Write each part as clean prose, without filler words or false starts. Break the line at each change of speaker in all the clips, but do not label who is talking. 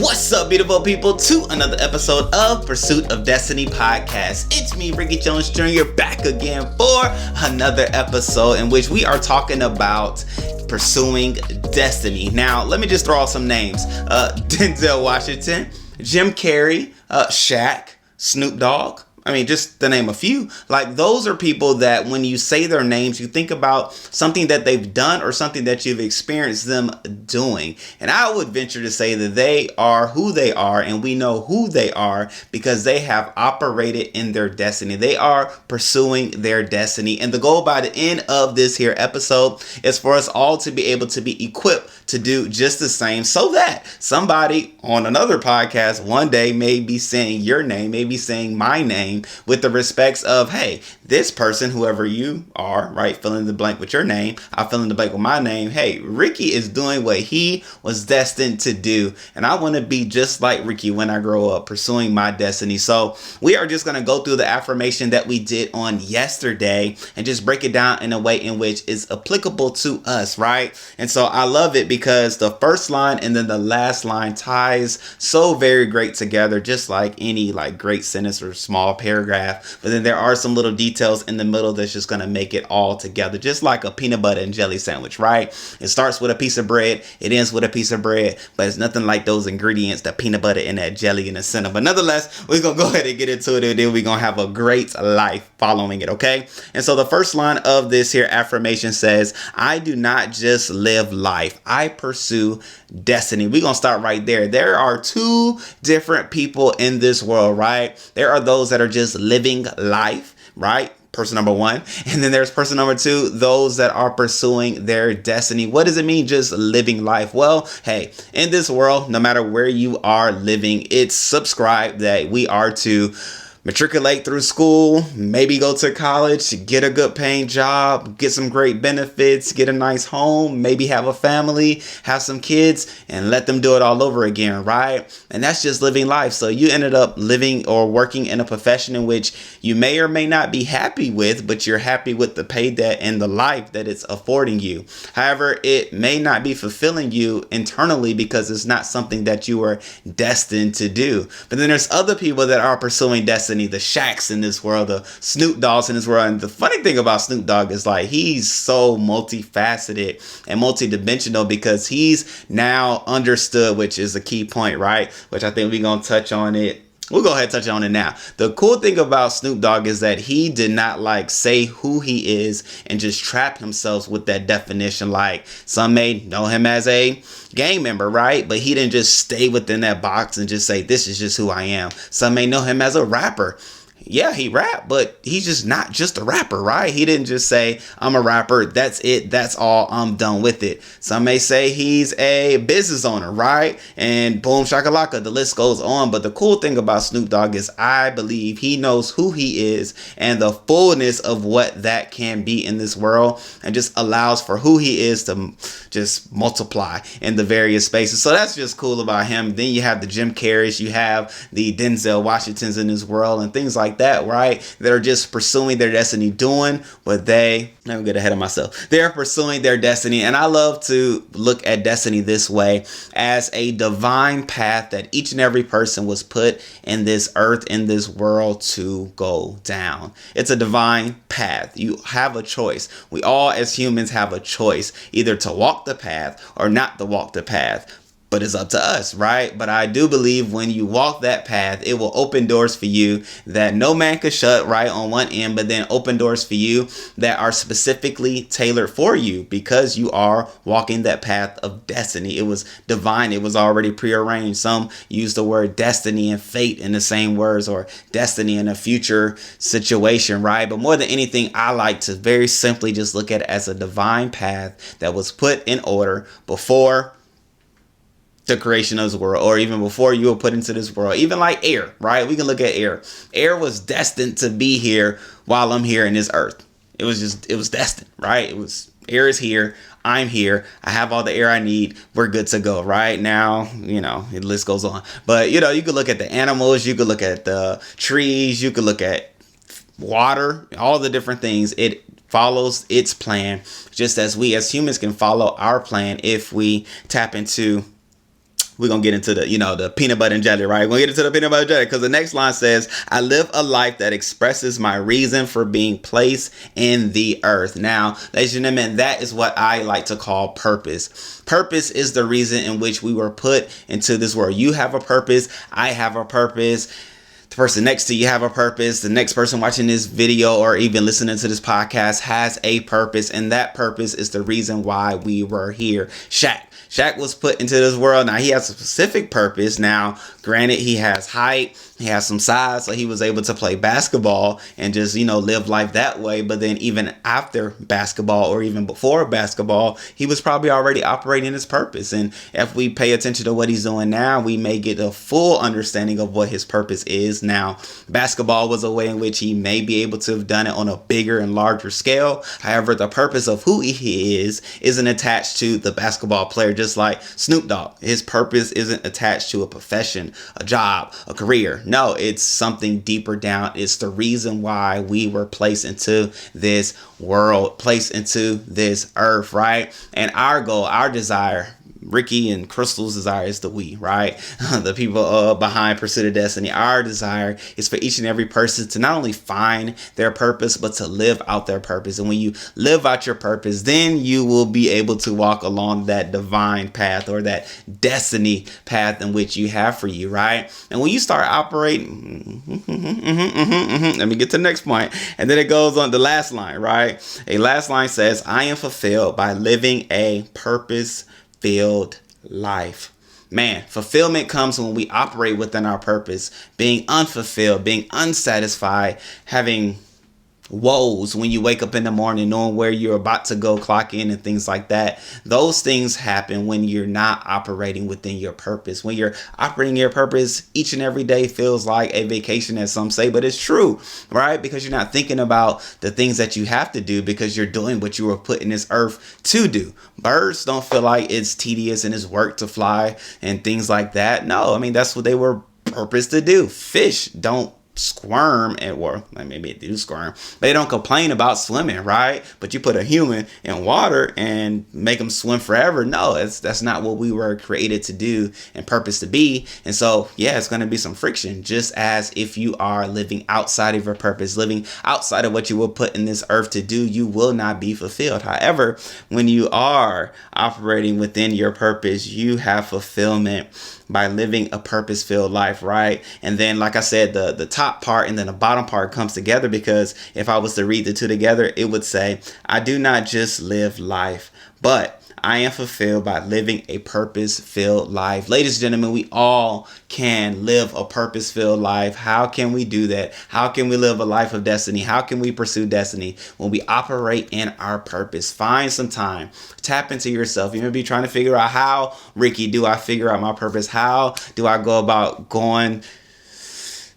What's up, beautiful people, to another episode of Pursuit of Destiny podcast. It's me, Ricky Jones Jr., back again for another episode in which we are talking about pursuing destiny. Now, let me just throw out some names. Denzel Washington, Jim Carrey, Shaq, Snoop Dogg. I mean, just to name a few. Like, those are people that when you say their names, you think about something that they've done or something that you've experienced them doing. And I would venture to say that they are who they are, and we know who they are because they have operated in their destiny. They are pursuing their destiny. And the goal by the end of this here episode is for us all to be able to be equipped to do just the same, so that somebody on another podcast one day may be saying your name, may be saying my name, with the respects of, hey, this person, whoever you are, right, fill in the blank with your name, I fill in the blank with my name. Hey, Ricky is doing what he was destined to do, and I want to be just like Ricky when I grow up, pursuing my destiny. So we are just going to go through the affirmation that we did on yesterday and just break it down in a way in which is applicable to us, right? And so I love it because the first line and then the last line ties so very great together, just like any like great sentence or small paragraph. But then there are some little details in the middle that's just going to make it all together, just like a peanut butter and jelly sandwich, right? It starts with a piece of bread, it ends with a piece of bread, but it's nothing like those ingredients, the peanut butter and that jelly in the center. But nonetheless, we're going to go ahead and get into it, and then we're going to have a great life following it, okay? And so the first line of this here affirmation says, I do not just live life, I pursue destiny. We're going to start right there. There are two different people in this world, right? There are those that are just living life, right? Person number one. And then there's person number two, those that are pursuing their destiny. What does it mean, just living life? Well, hey, in this world, no matter where you are living, it's subscribed that we are to matriculate through school, maybe go to college, get a good paying job, get some great benefits, get a nice home, maybe have a family, have some kids, and let them do it all over again, right? And that's just living life. So you ended up living or working in a profession in which you may or may not be happy with, but you're happy with the pay that and the life that it's affording you. However, it may not be fulfilling you internally because it's not something that you were destined to do. But then there's other people that are pursuing destiny, the Shaqs in this world, the Snoop Dogs in this world. And the funny thing about Snoop Dogg is like he's so multifaceted and multidimensional because he's now understood, which is a key point, right? Which I think we're going to touch on it. We'll go ahead and touch on it now. The cool thing about Snoop Dogg is that he did not like say who he is and just trap himself with that definition. Like some may know him as a gang member, right? But he didn't just stay within that box and just say, this is just who I am. Some may know him as a rapper. Yeah, he rap, but he's just not just a rapper, right? He didn't just say, I'm a rapper, that's it, that's all, I'm done with it. Some may say he's a business owner, right? And boom, shakalaka, the list goes on. But the cool thing about Snoop Dogg is I believe he knows who he is and the fullness of what that can be in this world, and just allows for who he is to just multiply in the various spaces. So that's just cool about him. Then you have the Jim Carreys, you have the Denzel Washingtons in this world and things like that, right? They're just pursuing their destiny, doing what let me get ahead of myself. They're pursuing their destiny. And I love to look at destiny this way, as a divine path that each and every person was put in this earth, in this world to go down. It's a divine path. You have a choice. We all as humans have a choice, either to walk the path or not to walk the path. But it's up to us, right? But I do believe when you walk that path, it will open doors for you that no man could shut, right, on one end, but then open doors for you that are specifically tailored for you because you are walking that path of destiny. It was divine. It was already prearranged. Some use the word destiny and fate in the same words, or destiny in a future situation, right? But more than anything, I like to very simply just look at it as a divine path that was put in order before the creation of this world, or even before you were put into this world. Even like air, right? We can look at air. Air was destined to be here while I'm here in this earth. It was destined, right? Air is here. I'm here. I have all the air I need. We're good to go right now. The list goes on. But, you could look at the animals. You could look at the trees. You could look at water, all the different things. It follows its plan, just as we as humans can follow our plan if we tap into we're going to get into the peanut butter and jelly, right? We're going to get into the peanut butter and jelly because the next line says, I live a life that expresses my reason for being placed in the earth. Now, ladies and gentlemen, that is what I like to call purpose. Purpose is the reason in which we were put into this world. You have a purpose. I have a purpose. The person next to you have a purpose. The next person watching this video or even listening to this podcast has a purpose. And that purpose is the reason why we were here. Shaq was put into this world. Now, he has a specific purpose. Now, granted, he has height, he has some size, so he was able to play basketball and just, live life that way. But then even after basketball or even before basketball, he was probably already operating his purpose. And if we pay attention to what he's doing now, we may get a full understanding of what his purpose is. Now, basketball was a way in which he may be able to have done it on a bigger and larger scale. However, the purpose of who he isn't attached to the basketball player. Just like Snoop Dogg, his purpose isn't attached to a profession, a job, a career. No, it's something deeper down. It's the reason why we were placed into this world, placed into this earth, right? And our goal, our desire, Ricky and Crystal's desire is the we, right? The people behind Pursuit of Destiny. Our desire is for each and every person to not only find their purpose, but to live out their purpose. And when you live out your purpose, then you will be able to walk along that divine path or that destiny path in which you have for you, right? And when you start operating, let me get to the next point. And then it goes on the last line, right? A last line says, I am fulfilled by living a purpose-filled life. Man, fulfillment comes when we operate within our purpose. Being unfulfilled, being unsatisfied, having woes when you wake up in the morning knowing where you're about to go clock in and things like that. Those things happen when you're not operating within your purpose. When you're operating your purpose, each and every day feels like a vacation, as some say, but it's true, right? Because you're not thinking about the things that you have to do because you're doing what you were put in this earth to do. Birds don't feel like it's tedious and it's work to fly and things like that. No, I mean, that's what they were purposed to do. Fish don't squirm maybe they do squirm, but they don't complain about swimming, right? But you put a human in water and make them swim forever. No, that's not what we were created to do and purpose to be. And so, yeah, it's going to be some friction, just as if you are living outside of your purpose, living outside of what you were put in this earth to do, you will not be fulfilled. However, when you are operating within your purpose, you have fulfillment by living a purpose-filled life, right? And then, like I said, the top part and then the bottom part comes together, because if I was to read the two together, it would say, I do not just live life, but I am fulfilled by living a purpose-filled life. Ladies and gentlemen, we all can live a purpose-filled life. How can we do that? How can we live a life of destiny? How can we pursue destiny? When we operate in our purpose. Find some time. Tap into yourself. You may be trying to figure out, how, Ricky, do I figure out my purpose? How do I go about going,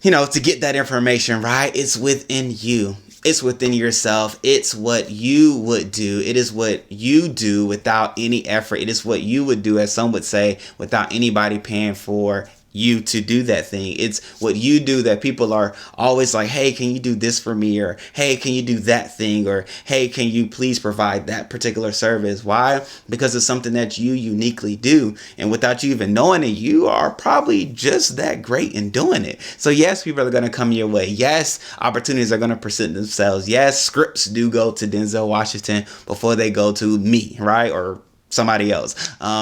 to get that information, right? It's within you. It's within yourself. It's what you would do. It is what you do without any effort. It is what you would do, as some would say, without anybody paying for you to do that thing. It's what you do that people are always like, hey, can you do this for me? Or, hey, can you do that thing? Or, hey, can you please provide that particular service? Why? Because it's something that you uniquely do. And without you even knowing it, you are probably just that great in doing it. So yes, people are going to come your way. Yes, opportunities are going to present themselves. Yes, scripts do go to Denzel Washington before they go to me, right? Or somebody else.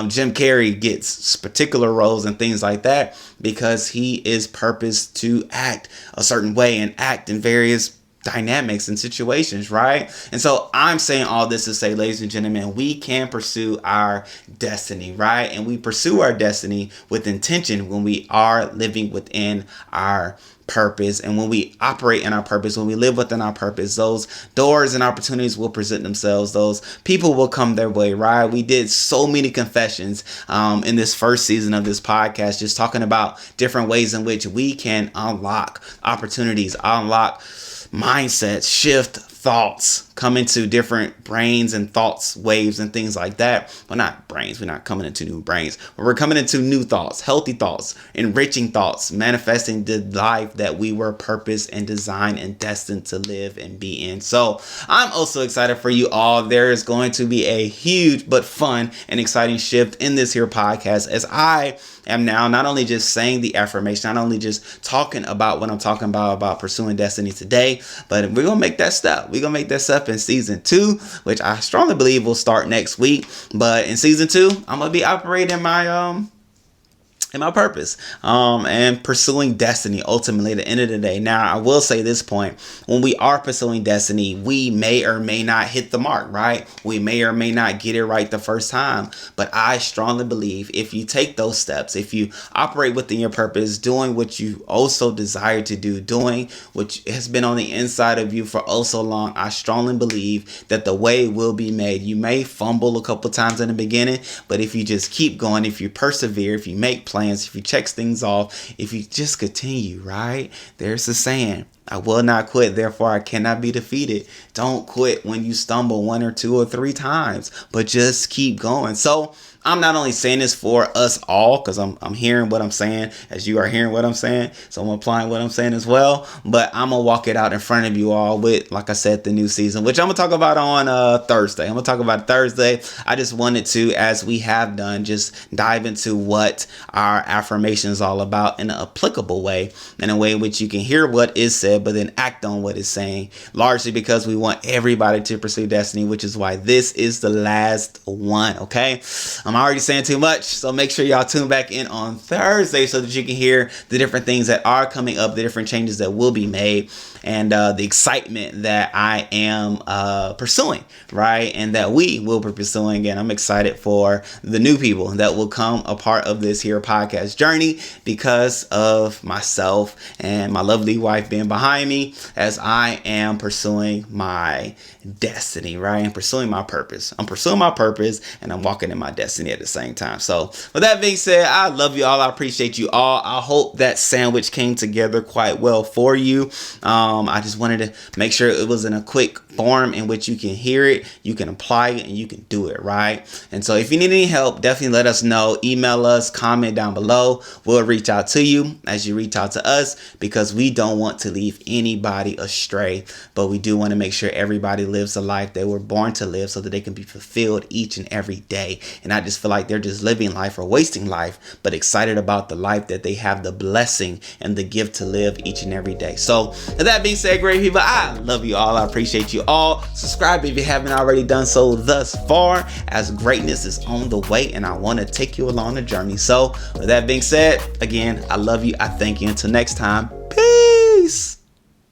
Jim Carrey gets particular roles and things like that because he is purposed to act a certain way and act in various dynamics and situations, right? And so I'm saying all this to say, ladies and gentlemen, we can pursue our destiny, right? And we pursue our destiny with intention when we are living within our purpose. And when we operate in our purpose, when we live within our purpose, those doors and opportunities will present themselves. Those people will come their way, right? We did so many confessions in this first season of this podcast, just talking about different ways in which we can unlock opportunities, unlock mindsets, shift thoughts, come into different brains and thoughts, waves and things like that. Well, not brains. We're not coming into new brains, but we're coming into new thoughts, healthy thoughts, enriching thoughts, manifesting the life that we were purposed and designed and destined to live and be in. So I'm also excited for you all. There is going to be a huge but fun and exciting shift in this here podcast, as I am now not only just saying the affirmation, not only just talking about what I'm talking about pursuing destiny today, but we're going to make that step. We're going to make that step in season 2, which I strongly believe will start next week. But in season 2, I'm going to be operating my purpose and pursuing destiny ultimately at the end of the day. Now, I will say this point: when we are pursuing destiny, we may or may not hit the mark, right? We may or may not get it right the first time, but I strongly believe if you take those steps, if you operate within your purpose, doing what you also desire to do, doing what has been on the inside of you for oh so long, I strongly believe that the way will be made. You may fumble a couple times in the beginning, but if you just keep going, if you persevere, if you make plans, if you check things off, if you just continue, right? There's a saying: I will not quit, therefore I cannot be defeated. Don't quit when you stumble 1 or 2 or 3 times, but just keep going. So I'm not only saying this for us all, because I'm hearing what I'm saying as you are hearing what I'm saying, so I'm applying what I'm saying as well, but I'm going to walk it out in front of you all with, like I said, the new season, which I'm going to talk about on Thursday. I'm going to talk about Thursday. I just wanted to, as we have done, just dive into what our affirmation is all about in an applicable way, in a way in which you can hear what is said, but then act on what it's saying, largely because we want everybody to pursue destiny, which is why this is the last one, okay? I'm already saying too much, so make sure y'all tune back in on Thursday so that you can hear the different things that are coming up, the different changes that will be made, and the excitement that I am pursuing, right? And that we will be pursuing. And I'm excited for the new people that will come a part of this here podcast journey because of myself and my lovely wife being behind me as I am pursuing my destiny, right? And pursuing my purpose. I'm pursuing my purpose and I'm walking in my destiny at the same time. So with that being said, I love you all. I appreciate you all. I hope that sandwich came together quite well for you. I just wanted to make sure it was in a quick form in which you can hear it, you can apply it, and you can do it, right? And so if you need any help, definitely let us know. Email us, comment down below. We'll reach out to you as you reach out to us, because we don't want to leave anybody astray, but we do want to make sure everybody lives the life they were born to live so that they can be fulfilled each and every day. And I just feel like they're just living life or wasting life, but excited about the life that they have the blessing and the gift to live each and every day. So with that being said, great people, I love you all. I appreciate you all. Subscribe if you haven't already done so thus far, as greatness is on the way and I want to take you along the journey. So with that being said, again, I love you. I thank you. Until next time, peace.